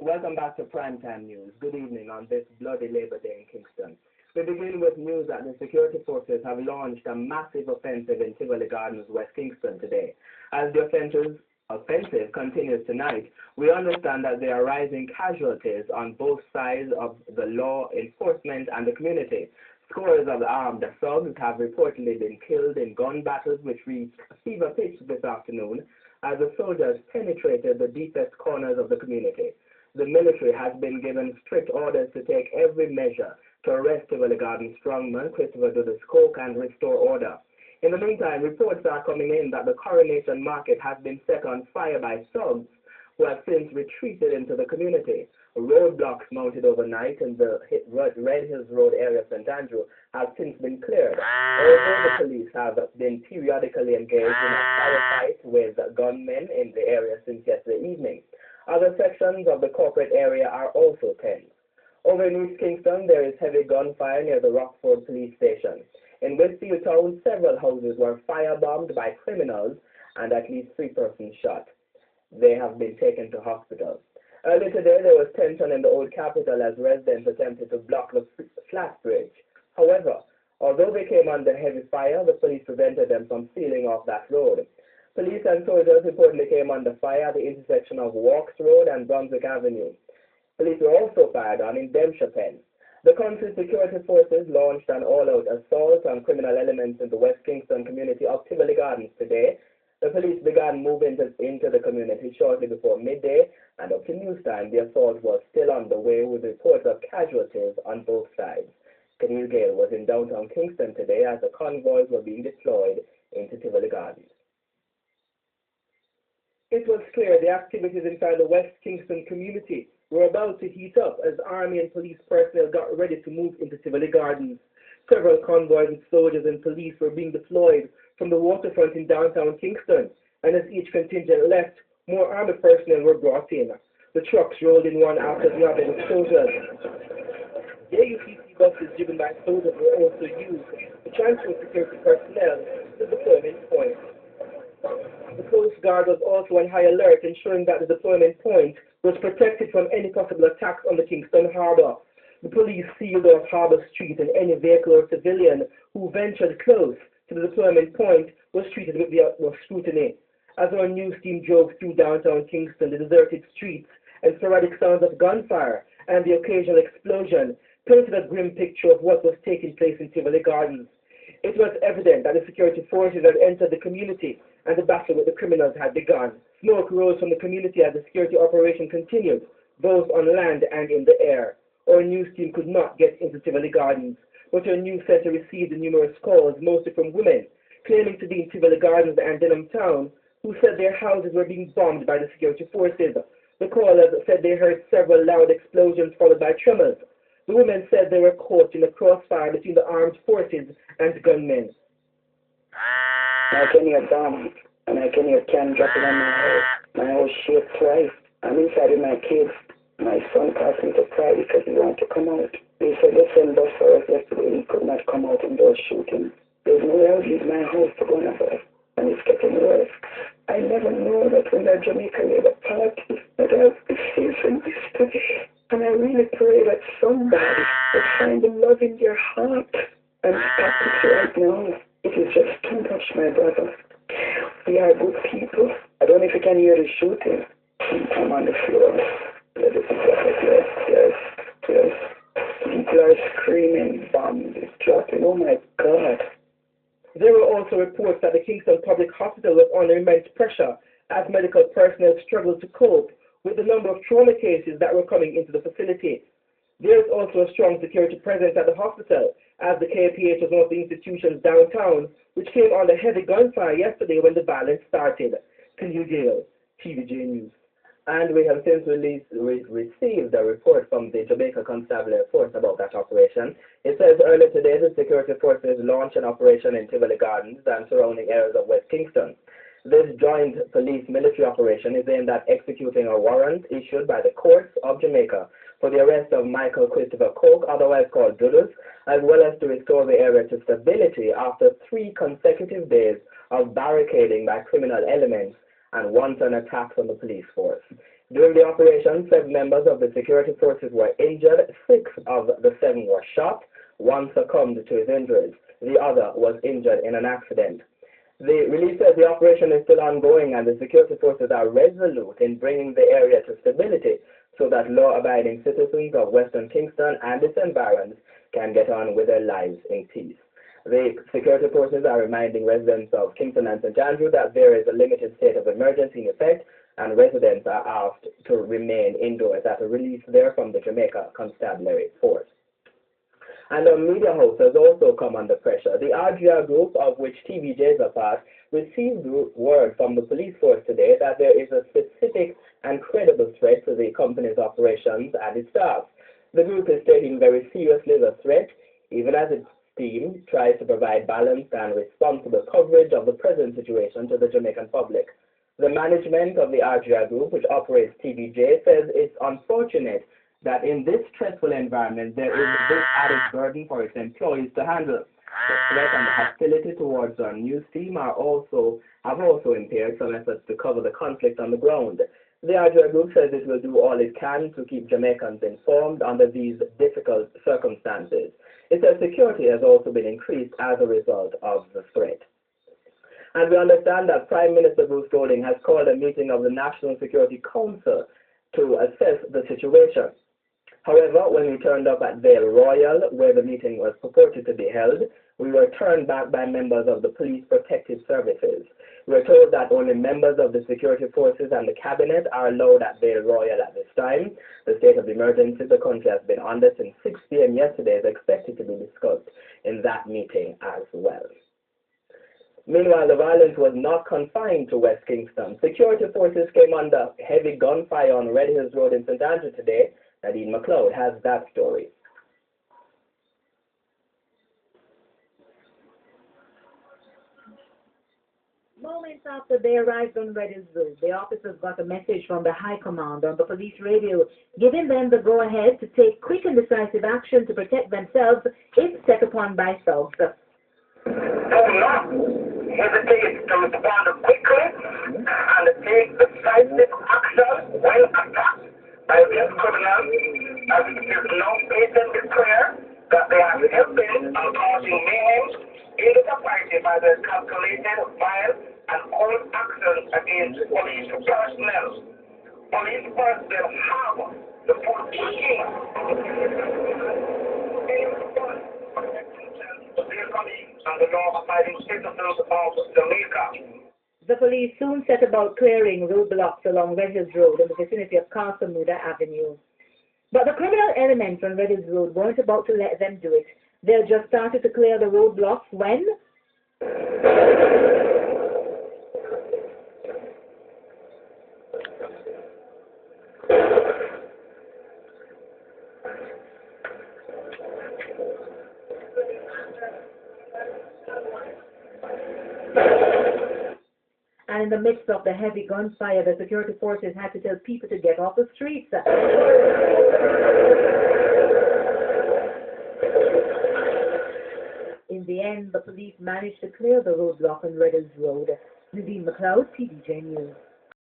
Welcome back to Primetime News. Good evening on this bloody Labor Day in Kingston. We begin with news that the security forces have launched a massive offensive in Tivoli Gardens, West Kingston today. As the offensive continues tonight, we understand that there are rising casualties on both sides of the law enforcement and the community. Scores of armed thugs have reportedly been killed in gun battles which reached fever pitch this afternoon as the soldiers penetrated the deepest corners of the community. The military has been given strict orders to take every measure to arrest Tivoli Garden strongman Christopher Dudus Coke and restore order. In the meantime, reports are coming in that the Coronation Market has been set on fire by thugs who have since retreated into the community. Roadblocks mounted overnight in the Red Hills Road area of St. Andrew have since been cleared. Although the police have been periodically engaged in a firefight with gunmen in the area since yesterday evening. Other sections of the corporate area are also tense. Over in East Kingston, there is heavy gunfire near the Rockford police station. In Westfield Town, several houses were firebombed by criminals and at least 3 persons shot. They have been taken to hospital. Earlier today, there was tension in the Old Capital as residents attempted to block the flat bridge. However, although they came under heavy fire, the police prevented them from sealing off that road. Police and soldiers reportedly came under fire at the intersection of Walks Road and Brunswick Avenue. Police were also fired on in Dempsey Pen. The country's security forces launched an all-out assault on criminal elements in the West Kingston community of Tivoli Gardens today. The police began moving into the community shortly before midday, and up to news time, the assault was still underway with reports of casualties on both sides. Kenil Gale was in downtown Kingston today as the convoys were being deployed into Tivoli Gardens. It was clear the activities inside the West Kingston community were about to heat up as army and police personnel got ready to move into Tivoli Gardens. Several convoys with soldiers and police were being deployed from the waterfront in downtown Kingston, and as each contingent left, more army personnel were brought in. The trucks rolled in one after the other with soldiers. The AUCC buses driven by soldiers were also used to transfer security personnel to the deployment point. The Coast Guard was also on high alert, ensuring that the deployment point was protected from any possible attacks on the Kingston Harbour. The police sealed off Harbour Street, and any vehicle or civilian who ventured close to the deployment point was treated with the utmost scrutiny. As our news team drove through downtown Kingston, the deserted streets and sporadic sounds of gunfire and the occasional explosion painted a grim picture of what was taking place in Tivoli Gardens. It was evident that the security forces had entered the community and the battle with the criminals had begun. Smoke rose from the community as the security operation continued, both on land and in the air. Our news team could not get into Tivoli Gardens, but our news center received numerous calls, mostly from women, claiming to be in Tivoli Gardens and Denham Town, who said their houses were being bombed by the security forces. The callers said they heard several loud explosions followed by tremors. The women said they were caught in a crossfire between the armed forces and gunmen. I can hear bombs, and I can hear can dropping on my house. My house shook twice. I'm inside with my kids. My son asked me to cry because he wanted to come out. They said they sent bus for us yesterday. He could not come out in those shootings. There's no way I would leave my house to go on a bus, and it's getting worse. I never know that when the Jamaica Labour Party that I was facing this today. And I really pray that somebody will find the love in their heart and stop it right now. It is just too much, my brother. We are good people. I don't know if you can hear the shooting. I'm on the floor. Yes. People are screaming, bombs is dropping. Oh my God. There were also reports that the Kingston Public Hospital was under immense pressure as medical personnel struggled to cope with the number of trauma cases that were coming into the facility. There is also a strong security presence at the hospital, as the KPH was one of the institutions downtown, which came under heavy gunfire yesterday when the violence started. Kenil Gale, TVJ News. And we have since received a report from the Jamaica Constabulary Force about that operation. It says earlier today the security forces launched an operation in Tivoli Gardens and surrounding areas of West Kingston. This joint police-military operation is aimed at executing a warrant issued by the courts of Jamaica for the arrest of Michael Christopher Coke, otherwise called Dudus, as well as to restore the area to stability after 3 consecutive days of barricading by criminal elements and wanton attacks on the police force. During the operation, 7 members of the security forces were injured. 6 of the 7 were shot. 1 succumbed to his injuries. The other was injured in an accident. The release says the operation is still ongoing and the security forces are resolute in bringing the area to stability so that law-abiding citizens of Western Kingston and its environs can get on with their lives in peace. The security forces are reminding residents of Kingston and St. Andrew that there is a limited state of emergency in effect, and residents are asked to remain indoors at a release there from the Jamaica Constabulary Force. And the media house has also come under pressure. The RGR group, of which TVJ is a part, received word from the police force today that there is a specific and credible threat to the company's operations and its staff. The group is taking very seriously the threat, even as its team tries to provide balanced and responsible coverage of the present situation to the Jamaican public. The management of the RGR group, which operates TVJ, says it's unfortunate that in this stressful environment there is this added burden for its employees to handle. The threat and the hostility towards our news team have also impaired some efforts to cover the conflict on the ground. The RGR group says it will do all it can to keep Jamaicans informed under these difficult circumstances. It says security has also been increased as a result of the threat. And we understand that Prime Minister Bruce Golding has called a meeting of the National Security Council to assess the situation. However, when we turned up at Vale Royal, where the meeting was purported to be held, we were turned back by members of the Police Protective Services. We were told that only members of the security forces and the cabinet are allowed at Vale Royal at this time. The state of emergency the country has been under since 6 p.m. yesterday is expected to be discussed in that meeting as well. Meanwhile, the violence was not confined to West Kingston. Security forces came under heavy gunfire on Red Hills Road in St. Andrew today. Nadine McLeod has that story. Moments after they arrived on Red Hills Road, the officers got a message from the High Command on the police radio, giving them the go-ahead to take quick and decisive action to protect themselves if set upon by thugs. Do not hesitate to respond quickly and take decisive action when attacked by these criminals, as it is now blatantly clear that they are helping and causing mayhem in the society by their calculated, vile, and cold actions against police personnel. Police personnel have the full key to their colleagues and the law-abiding citizens of Jamaica. The police soon set about clearing roadblocks along Red Hills Road in the vicinity of Castlemuda Avenue. But the criminal elements on Red Hills Road weren't about to let them do it. They had just started to clear the roadblocks when and in the midst of the heavy gunfire, the security forces had to tell people to get off the streets. In the end, the police managed to clear the roadblock on Red Hills Road. Nadine McLeod, TVJ News.